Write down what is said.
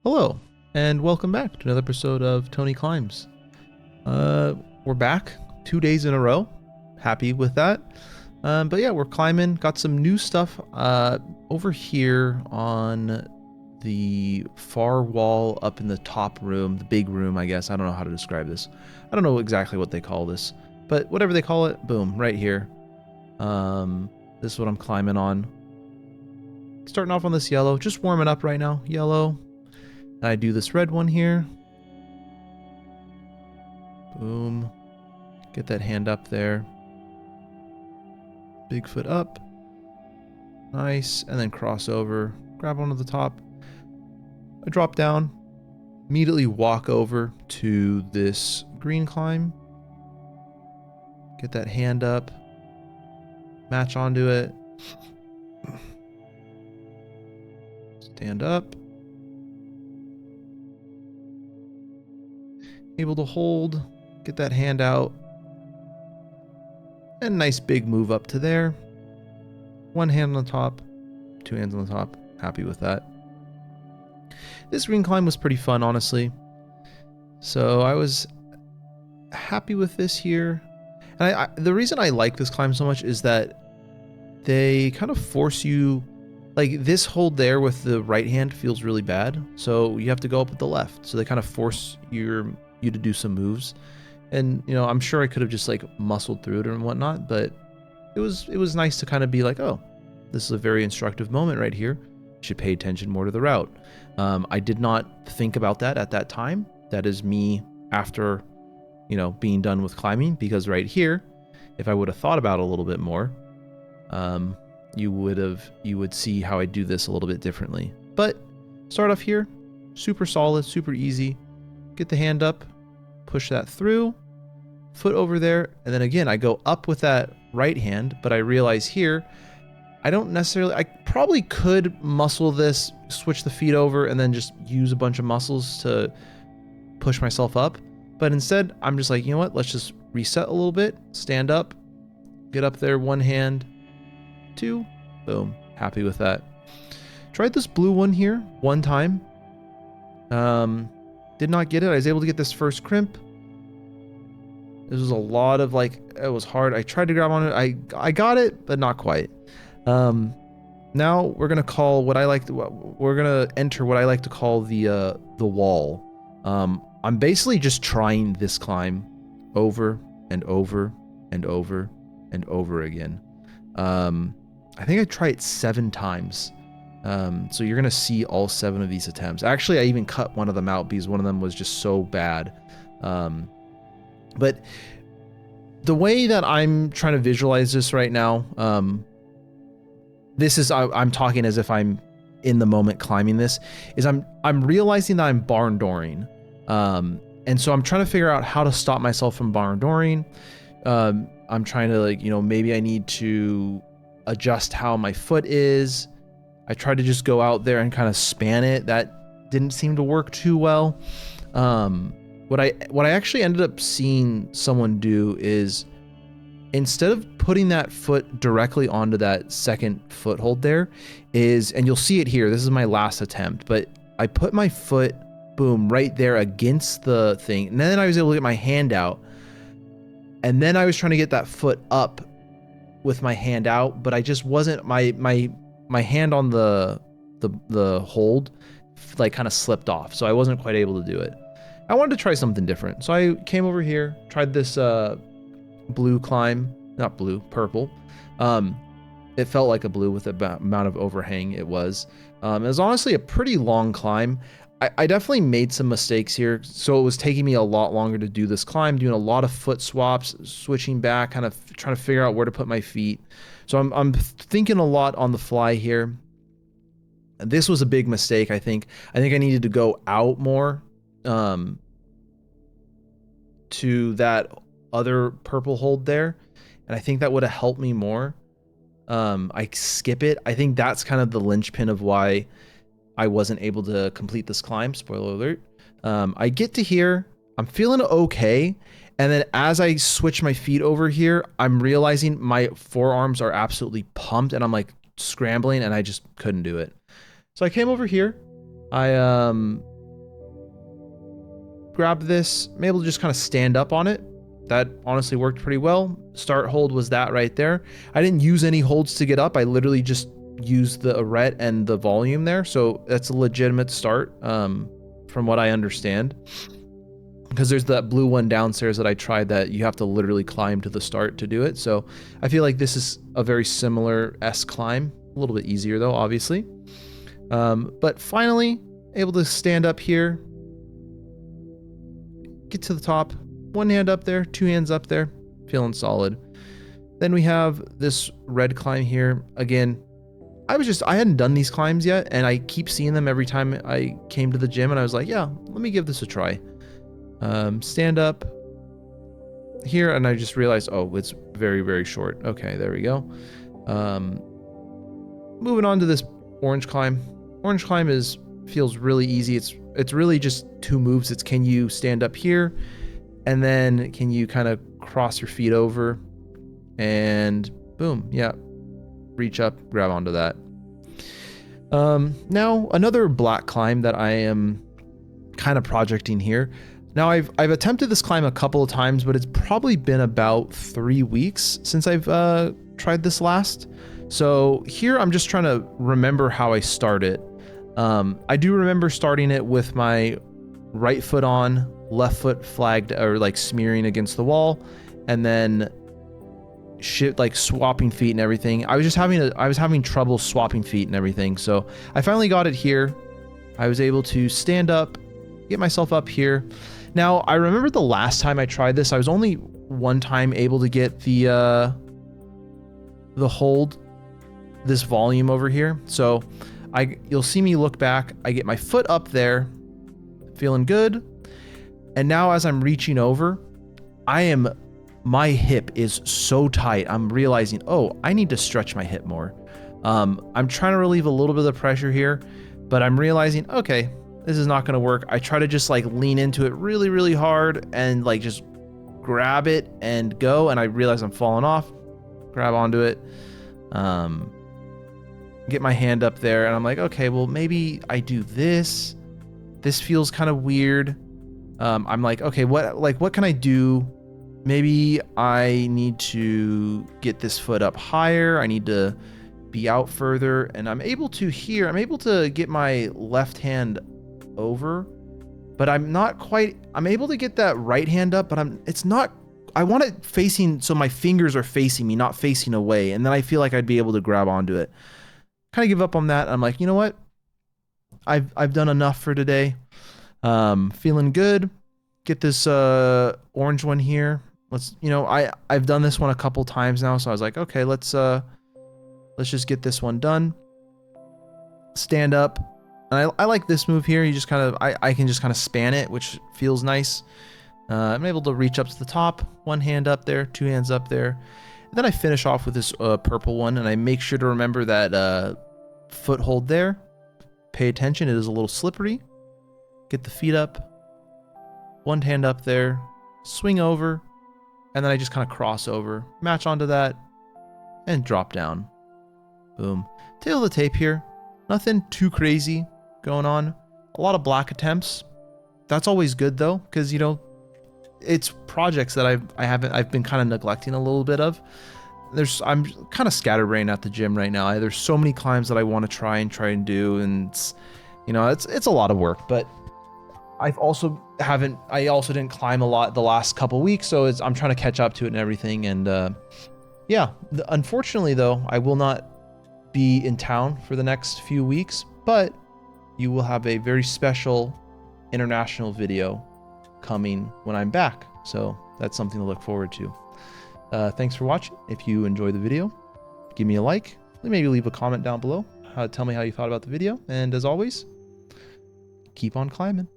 Hello, and welcome back to another episode of Tony Climbs. We're back 2 days in a row. Happy with that. But yeah, we're climbing. Got some new stuff over here on the far wall up in the top room, the big room, I guess. I don't know how to describe this. I don't know exactly what they call this, but whatever they call it, boom, right here. This is what I'm climbing on. Starting off on this yellow, just warming up right now. Yellow. I do this red one here. Boom. Get that hand up there. Big foot up. Nice. And then cross over. Grab one at the top. I drop down. Immediately walk over to this green climb. Get that hand up. Match onto it. Stand up. Able to hold, get that hand out, and nice big move up to there. One hand on the top, two hands on the top. Happy with that. This green climb was pretty fun, honestly. So I was happy with this here. And the reason I like this climb so much is that they kind of force you, like this hold there with the right hand feels really bad. So you have to go up with the left. So they kind of force you to do some moves, and you know, I'm sure I could have just like muscled through it and whatnot, but it was nice to kind of be like, oh, this is a very instructive moment right here. Should pay attention more to the route. I did not think about that at that time. That is me after, you know, being done with climbing, because right here, if I would have thought about it a little bit more, you would see how I do this a little bit differently. But start off here, super solid, super easy. Get the hand up, push that through, foot over there, and then again, I go up with that right hand, but I realize here, I probably could muscle this, switch the feet over, and then just use a bunch of muscles to push myself up. But instead, I'm just like, you know what, let's just reset a little bit, stand up, get up there, one hand, two, boom, happy with that. Tried this blue one here, one time. Did not get it. I was able to get this first crimp. This was a lot of like, it was hard. I tried to grab on it. I got it, but not quite. Now we're gonna call we're gonna enter what I like to call the wall. I'm basically just trying this climb over and over and over and over again. I think I tried it 7 times. So you're going to see all 7 of these attempts. Actually, I even cut one of them out because one of them was just so bad. But the way that I'm trying to visualize this right now, I'm talking as if I'm in the moment climbing this, is I'm realizing that I'm barn dooring. And so I'm trying to figure out how to stop myself from barn dooring. I'm trying to, like, you know, maybe I need to adjust how my foot is. I tried to just go out there and kind of span it. That didn't seem to work too well. What I actually ended up seeing someone do is, instead of putting that foot directly onto that second foothold there, and you'll see it here, this is my last attempt, but I put my foot, boom, right there against the thing, and then I was able to get my hand out, and then I was trying to get that foot up with my hand out, but I just wasn't, my hand on the hold like kind of slipped off, so I wasn't quite able to do it. I wanted to try something different, so I came over here, tried this blue climb, not blue, purple. It felt like a blue with the amount of overhang it was. It was honestly a pretty long climb. I definitely made some mistakes here, so it was taking me a lot longer to do this climb, doing a lot of foot swaps, switching back, kind of trying to figure out where to put my feet. So I'm thinking a lot on the fly here. This was a big mistake, I think. I think I needed to go out more to that other purple hold there, and I think that would have helped me more. I skip it. I think that's kind of the linchpin of why I wasn't able to complete this climb. Spoiler alert. I get to here, I'm feeling okay, and then as I switch my feet over here, I'm realizing my forearms are absolutely pumped, and I'm like scrambling, and I just couldn't do it. So I came over here. I grab this. I'm able to just kind of stand up on it. That honestly worked pretty well. Start hold was that right there. I didn't use any holds to get up. I literally just used the arret and the volume there. So that's a legitimate start from what I understand. Because there's that blue one downstairs that I tried that you have to literally climb to the start to do it. So I feel like this is a very similar climb. A little bit easier though, obviously. But finally, able to stand up here. Get to the top. One hand up there, two hands up there. Feeling solid. Then we have this red climb here. Again, I hadn't done these climbs yet, and I keep seeing them every time I came to the gym, and I was like, yeah, let me give this a try. Stand up here, and I just realized, oh, it's very, very short. Okay, there we go. Moving on to this orange climb. Orange climb feels really easy. It's really just two moves. It's can you stand up here, and then can you kind of cross your feet over, and boom, yeah, reach up, grab onto that. Now another black climb that I am kind of projecting here. Now I've attempted this climb a couple of times, but it's probably been about 3 weeks since I've tried this last. So here I'm just trying to remember how I start it. I do remember starting it with my right foot on, left foot flagged or like smearing against the wall, and then like swapping feet and everything. I was having trouble swapping feet and everything. So I finally got it here. I was able to stand up, get myself up here. Now I remember the last time I tried this, I was only one time able to get the hold, this volume over here. So you'll see me look back. I get my foot up there, feeling good. And now as I'm reaching over, my hip is so tight. I'm realizing, oh, I need to stretch my hip more. I'm trying to relieve a little bit of the pressure here, but I'm realizing, okay, this is not going to work. I try to just like lean into it really, really hard and like just grab it and go. And I realize I'm falling off, grab onto it, get my hand up there. And I'm like, okay, well, maybe I do this. This feels kind of weird. I'm like, okay, what can I do? Maybe I need to get this foot up higher. I need to be out further. And I'm able to get my left hand over, but I'm able to get that right hand up, but I want it facing, so my fingers are facing me, not facing away. And then I feel like I'd be able to grab onto it. Kind of give up on that. I'm like, you know what? I've done enough for today. Feeling good. Get this orange one here. I've done this one a couple times now, so I was like, okay, let's just get this one done. Stand up. And I like this move here. You just kind of, I can just kind of span it, which feels nice. I'm able to reach up to the top, one hand up there, two hands up there. And then I finish off with this purple one, and I make sure to remember that foothold there. Pay attention, it is a little slippery. Get the feet up, one hand up there, swing over, and then I just kind of cross over, match onto that, and drop down. Boom. Tail of the tape here. Nothing too crazy going on. A lot of black attempts. That's always good though, because it's projects that I've been kind of neglecting a little bit of. I'm kind of scatterbrained at the gym right now. There's so many climbs that I want to try and do, and it's a lot of work. But I also didn't climb a lot the last couple weeks, so I'm trying to catch up to it and everything. And yeah, unfortunately though, I will not be in town for the next few weeks, but you will have a very special international video coming when I'm back. So that's something to look forward to. Thanks for watching. If you enjoyed the video, give me a like. Maybe leave a comment down below. Tell me how you thought about the video. And as always, keep on climbing.